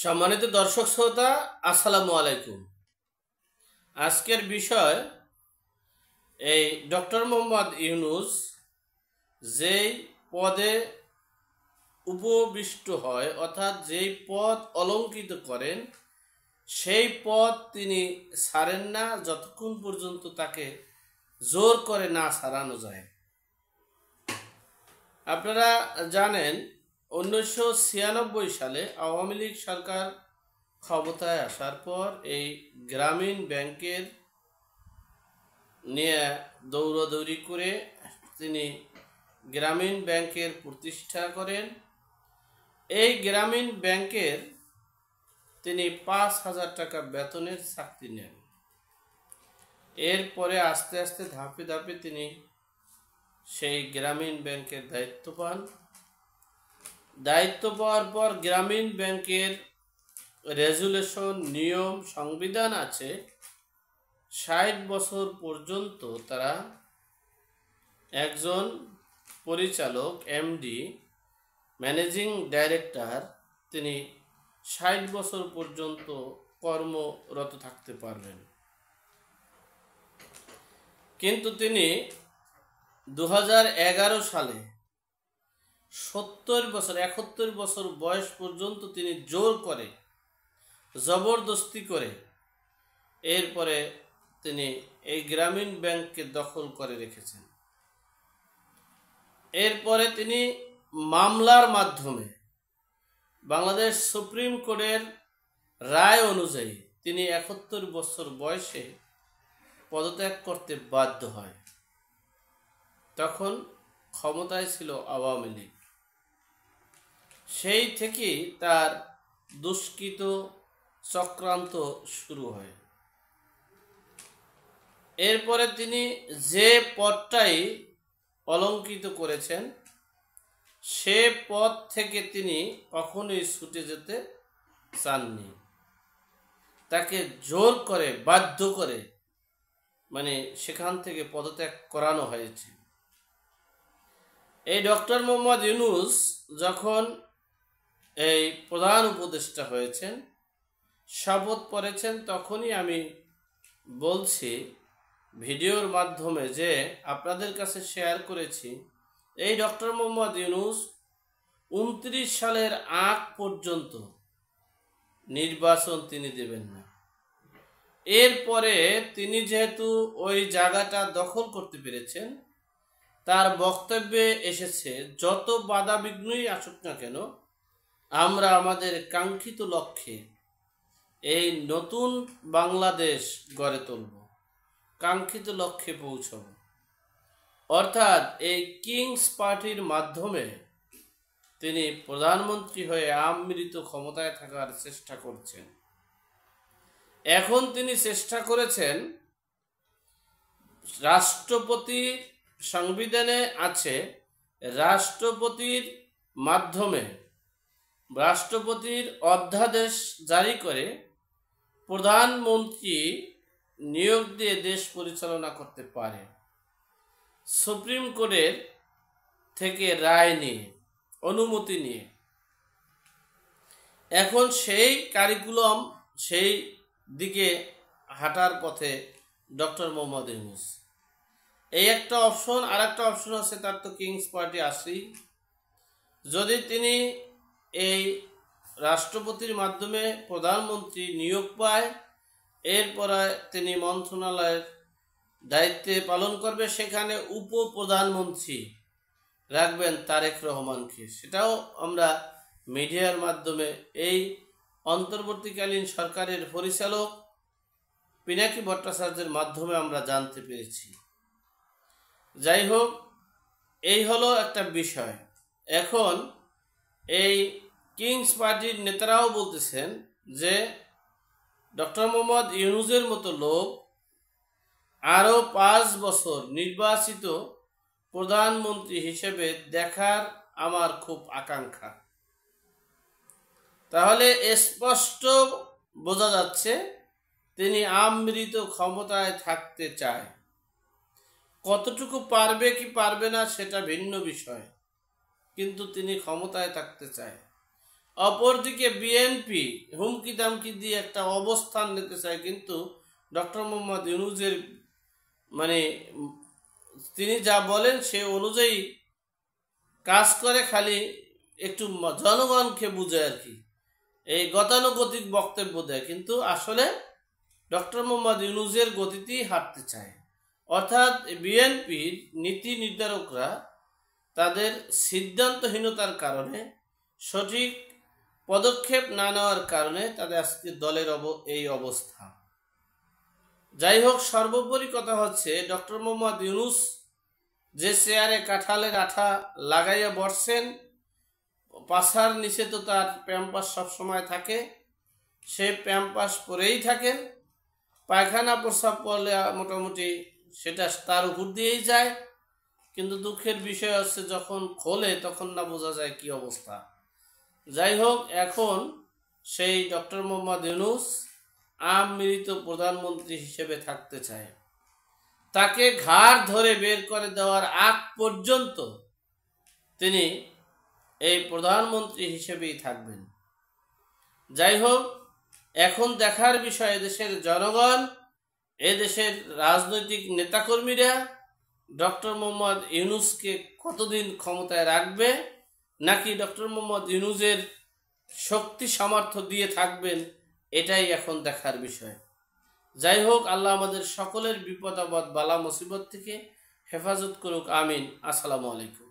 সম্মানিত দর্শক শ্রোতা, আসসালামু আলাইকুম। আজকের বিষয় এই ডক্টর মোহাম্মদ ইউনূস যেই পদে উপবিষ্ট হয়, অর্থাৎ যেই পদ অলঙ্কৃত করেন, সেই পদ তিনি ছাড়েন না যতক্ষণ পর্যন্ত তাকে জোর করে না ছাড়ানো যায়। আপনারা জানেন 1996 সালে আওয়ামী লীগ সরকার ক্ষমতায় আসার পর এই গ্রামীণ ব্যাংকের নিয়ে দৌড়াদৌড়ি করে তিনি গ্রামীণ ব্যাংকের প্রতিষ্ঠা করেন। এই গ্রামীণ ব্যাংকের তিনি 5,000 টাকা বেতনের চাকরি নেন। এরপরে আস্তে আস্তে ধাপে ধাপে তিনি সেই গ্রামীণ ব্যাংকের দায়িত্ব পান। দায়িত্ব পাওয়ার পর গ্রামীণ ব্যাংকের রেজুলেশন, নিয়ম, সংবিধান আছে 60 বছর পর্যন্ত তারা একজন পরিচালক, এমডি, ম্যানেজিং ডাইরেক্টর, তিনি 60 বছর পর্যন্ত কর্মরত থাকতে পারবেন। কিন্তু তিনি 2011 সালে 71 বছর বয়স পর্যন্ত তিনি জোর করে, জবরদস্তি করে এরপরে তিনি এই গ্রামীণ ব্যাংককে দখল করে রেখেছেন। এরপরে তিনি মামলার মাধ্যমে বাংলাদেশ সুপ্রিম কোর্টের রায় অনুযায়ী তিনি 71 বছর বয়সে পদত্যাগ করতে বাধ্য হয়। তখন ক্ষমতায় ছিল আওয়ামী লীগ। সেই থেকেই তার দুষ্কৃত চক্রান্ত শুরু হয়। এরপরে তিনি যে পদটাই অলঙ্কৃত করেছেন, সে পদ থেকে তিনি কখনোই ছুটে যেতে চাননি। তাকে জোর করে, বাধ্য করে সেখান থেকে পদত্যাগ করানো হয়েছে। এই ডক্টর মোহাম্মদ ইউনূস যখন এই প্রধান উপদেষ্টা হয়েছেন, শপথ করেছেন, তখনই আমি বলছি ভিডিওর মাধ্যমে, যে আপনাদের কাছে শেয়ার করেছি, এই ডক্টর মোহাম্মদ ইউনূস 29 সালের আগ পর্যন্ত নির্বাচন তিনি দেবেন না। এরপরে তিনি যেহেতু ওই জায়গাটা দখল করতে পেরেছেন, তার বক্তব্যে এসেছে যত বাধা বিঘ্নই আসুক না কেন, আমরা আমাদের কাঙ্ক্ষিত লক্ষ্যে এই নতুন বাংলাদেশ গড়ে তুলব, কাঙ্ক্ষিত লক্ষ্যে পৌঁছব। অর্থাৎ এই কিংস পার্টির মাধ্যমে তিনি প্রধানমন্ত্রী হয়ে আমৃত ক্ষমতায় থাকার চেষ্টা করছেন। এখন তিনি চেষ্টা করেছেন, রাষ্ট্রপতির সংবিধানে আছে, রাষ্ট্রপতির মাধ্যমে রাষ্ট্রপতির অধ্যাদেশ জারি করে প্রধানমন্ত্রী নিয়োগ দিয়ে দেশ পরিচালনা করতে পারে, সুপ্রিম কোর্টের থেকে রায় নিয়ে, অনুমতি নিয়ে। এখন সেই কারিকুলাম, সেই দিকে হাঁটার পথে ডক্টর মোহাম্মদ ইউনূস। এই একটা অপশন, আর একটা অপশন আছে, তার তো কিংস পার্টি আসেই। যদি তিনি এই রাষ্ট্রপতির মাধ্যমে প্রধানমন্ত্রী নিয়োগ পায়, এরপরে তিনি মন্ত্রণালয়ের দায়িত্বে পালন করবে, সেখানে উপপ্রধানমন্ত্রী রাখবেন তারেক রহমানকে। সেটাও আমরা মিডিয়ার মাধ্যমে এই অন্তর্বর্তীকালীন সরকারের পরিচালক পিনাকি ভট্টাচার্যের মাধ্যমে আমরা জানতে পেরেছি। যাই হোক, এই হলো একটা বিষয়। এখন এই কিংস পার্টির নেতারাও বলতেছেন যে ডক্টর মোহাম্মদ ইউনূসের মতো লোক আরও 5 বছর নির্বাচিত প্রধানমন্ত্রী হিসেবে দেখার আমার খুব আকাঙ্ক্ষা। তাহলে স্পষ্ট বোঝা যাচ্ছে তিনি আমৃত ক্ষমতায় থাকতে চায়। কতটুকু পারবে কি পারবে না সেটা ভিন্ন বিষয়, কিন্তু তিনি ক্ষমতায় থাকতে চায়। অপরদিকে বিএনপি হুমকি দামকি দিয়ে একটা অবস্থান নিতে চায়, কিন্তু ডক্টর মোহাম্মদ ইউনূসের মানে তিনি যা বলেন সে অনুযায়ী কাজ করে, খালি একটু জনগণকে বুঝে আর কি, এই গতানুগতিক বক্তব্য দেয়, কিন্তু আসলে ডক্টর মোহাম্মদ ইউনূসের গতিতেই হাঁটতে চায়। অর্থাৎ বিএনপির নীতি নির্ধারকরা তাদের সিদ্ধান্তহীনতার কারণে, সঠিক পদক্ষেপ না নেওয়ার কারণে তাদের আজকে দলের এই অবস্থা। যাই হোক, সর্বোপরি কথা হচ্ছে ডক্টর মোহাম্মদ ইউনূস যে চেয়ারে কাঁঠালের আঠা লাগাইয়া বসছেন, পাছার নিচে তো তার প্যাম্পাস সবসময় থাকে, সে প্যাম্পাস পরেই থাকেন, পায়খানা প্রস্রাব করলে মোটামুটি সেটা তার উপর দিয়েই যায়, কিন্তু দুঃখের বিষয় হচ্ছে যখন খোলে তখন না বোঝা যায় কি অবস্থা। যাই হোক, এখন সেই ডক্টর মোহাম্মদ ইউনূস আমৃত প্রধানমন্ত্রী হিসেবে থাকতে চায়। তাকে ঘাড় ধরে বের করে দেওয়ার আগ পর্যন্ত তিনি এই প্রধানমন্ত্রী হিসেবেই থাকবেন। যাই হোক, এখন দেখার বিষয় দেশের জনগণ, এদেশের রাজনৈতিক নেতাকর্মীরা ডক্টর মোহাম্মদ ইউনূসকে কতদিন ক্ষমতায় রাখবে, নাকি ডক্টর মোহাম্মদ ইউনূসের শক্তি সামর্থ্য দিয়ে থাকবেন, এটাই এখন দেখার বিষয়। যাই হোক, আল্লাহ আমাদের সকলের বিপদ আপদ বালা মুসিবত থেকে হেফাজত করুক, আমিন। আসসালামু আলাইকুম।